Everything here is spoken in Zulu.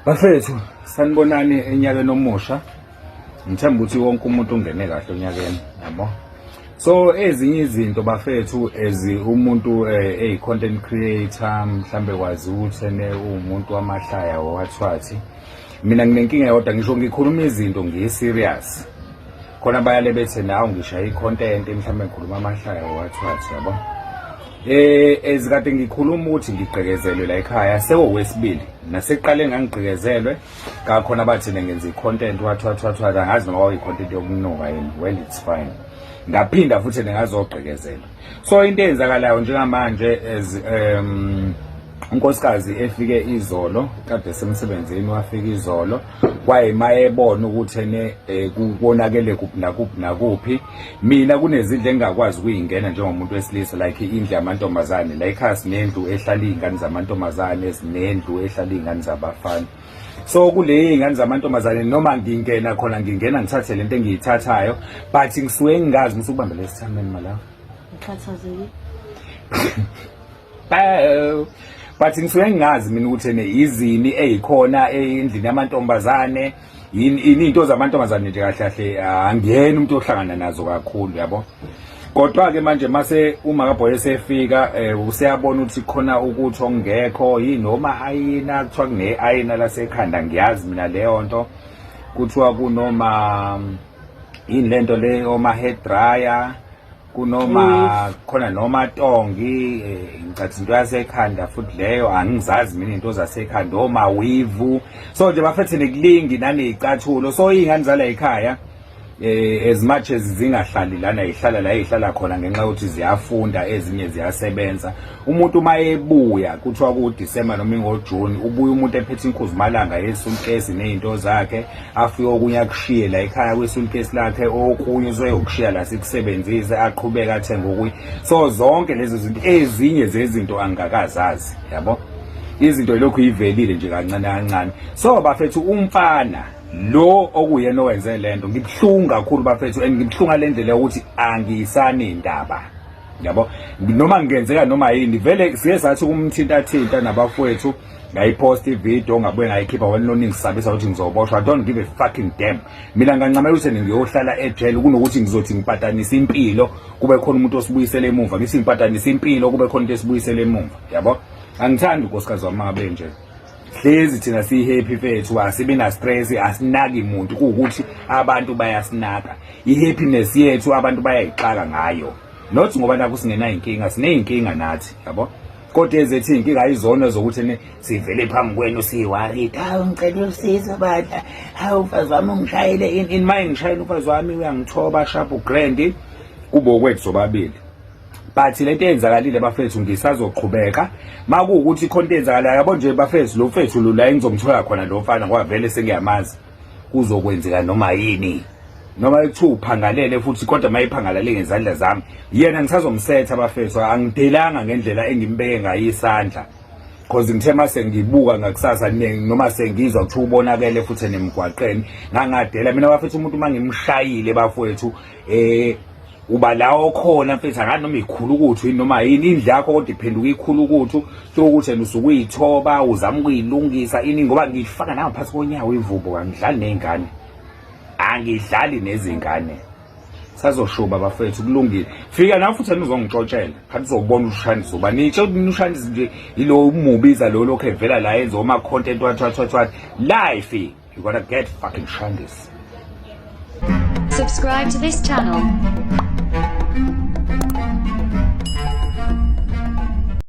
Bafethu, sanibonani enyakeni omusha. Ngithemba ukuthi wonke umuntu ungene kahle onyakeni, yabo. So ezinye izinto bafethu umuntu content creator mhlambe kwazi ukuthi umuntu wamahlaya wathwathi. Mina nginenkinga yodwa ngisho ngikhuluma izinto ngiserious. Khona bayale bethe nawe ngishaya icontent mhlambe ngikhuluma amahlaya wathwathi, yabo. Ezikade ngikhuluma ukuthi ngigqekezelwe la ekhaya sewowesibili nasekuqale ngangigqekezelwe kakhona bathi ngenza icontent wathwathwa angazi noma wayicontent yokunuka yini. Well, it's fine. Ngaphinda futhi ngazogqekezelwa. So into eyenzakalayo njengamanje unkosikazi efike izolo kade semsebenzini wafika izolo kwayema ukuthi kubonakele kuphi nakuphi. Mina kunezindle engakwazi ukuyingena njengomuntu wesilisa like indlu yamantombazane la ekhaya sinendlu ehlala izingane zamantombazane ezinendlu ehlala izingane zabafana. So kule izingane zamantombazane noma ngingena khona ngingena ngithathe lento engiyithathayo but ngisuke ngingazi musukubamba lesithameni mala ngikhathazeke but ngisuke ngingazi mina ukuthi izini ezikhona endlini yamantombazane yini into zamantombazane nje kahle kahle angiyena umuntu ohlangana nazo kakhulu, yabo. Kodwa ke manje mase uma kaBoy esefika useyabona ukuthi khona ukuthi ongekho yini noma ayina kuthiwa kune ayina lasekhanda ngiyazi mina leyo nto kuthiwa kunoma yini lento le oma hair dryer kunoma khona noma tongi ngicathi into yasekhanda futhi leyo angizazi mina into zasekhanda oma weave. So nje bafethe nekulingi nanezicathulo. So izingane zala ekhaya as much as zingahlali lana ihlala la ihlala khona ngenxa ukuthi ziyafunda ezinye ziyasebenza. Umuntu mayebuya kuthiwa ku December noma ngoJune ubuya umuntu ephethe inkhuzumalanga yesunkesi nezinto zakhe afike okunye akushiye la ekhaya kwesunkesi lakhe okunye uzoyokushiya la sikusebenzise aqhubeka athenga okunye. So zonke lezo zinto ezinye zezinto angakazazi, yabo. Izinto lokhu ivelile nje kancane kancane. So bafethu umfana lo okuyena owenze lento ngibhlunga kakhulu bafethu ngibhlunga lendlela ukuthi angisani indaba, yabo. Noma ngenzeka noma yini vele siye sathi kumthinta nabafowethu ngayipost ivideo ngabuye ngayikhipha wena nongisabisa ukuthi ngizoboshwa. I don't give a fucking damn. Mina ngancamela ukuthi ngiyohlala ejele kunokuthi ngizothi ngipatanisa impilo kube khona umuntu osibuyisela emuva. Ngithi ngipatanisa impilo kube khona into esibuyisela emuva, yabo. Angithandi unkosikazi wami ngabe nje. Hlezi thina happy fethu asibe na stress asinaki umuntu ukuthi abantu bayasinaka. Happiness yethu abantu bayayixaka ngayo. Not ngoba naku singena inkinga, sineyinkinga nathi, yabo. Kodwa ezethi inkinga ayizona zokuthi sivele phambi kwenu siwari ngicela usizo badla hawu mfazi wami ungishayele in my ngishayela umfazi wami uyangithoba sharp grand kube okwethu sobabili. But lento eyenzakalile bafethu ngisazoqhubeka makuwukuthi ikhonto eyenzakalayo, yabo nje bafethu lo mfethu lo la engizomthola khona lo mfana ngoba vele sengiyamazi kuzokwenzeka noma yini noma ekuthiwa uphangalele futhi kodwa mayiphangalale ngezandla zami yena ngisazomsetha bafethu angidelanga ngendlela engimbeke ngayo isandla because ngithe mase ngibuka ngakusasa noma sengizwa ukuthi ubonakele futhi nemgwaqeni ngangadela mina bafethu umuntu mangimshayile bafethu uba lawo khona mfethu angathi noma ikhulu ukuthi noma yini indlu yakho kodwa iphenduka ikhulu ukuthi sokuthi usuke uyithoba uzama ukuyilungisa ini ngoba ngifaka nawe phakathi konyawo ivubo angidlali nezingane angidlali nezingane sazoshuba bafethu kulungile fika nawe futhi uzongixoxela kanti uzobona ushandi zoba nitsho ushandi nje ilo umubiza lo lokho evela la yenza oma content wathwathwathwa life you gotta get fucking shandis. Subscribe to this channel.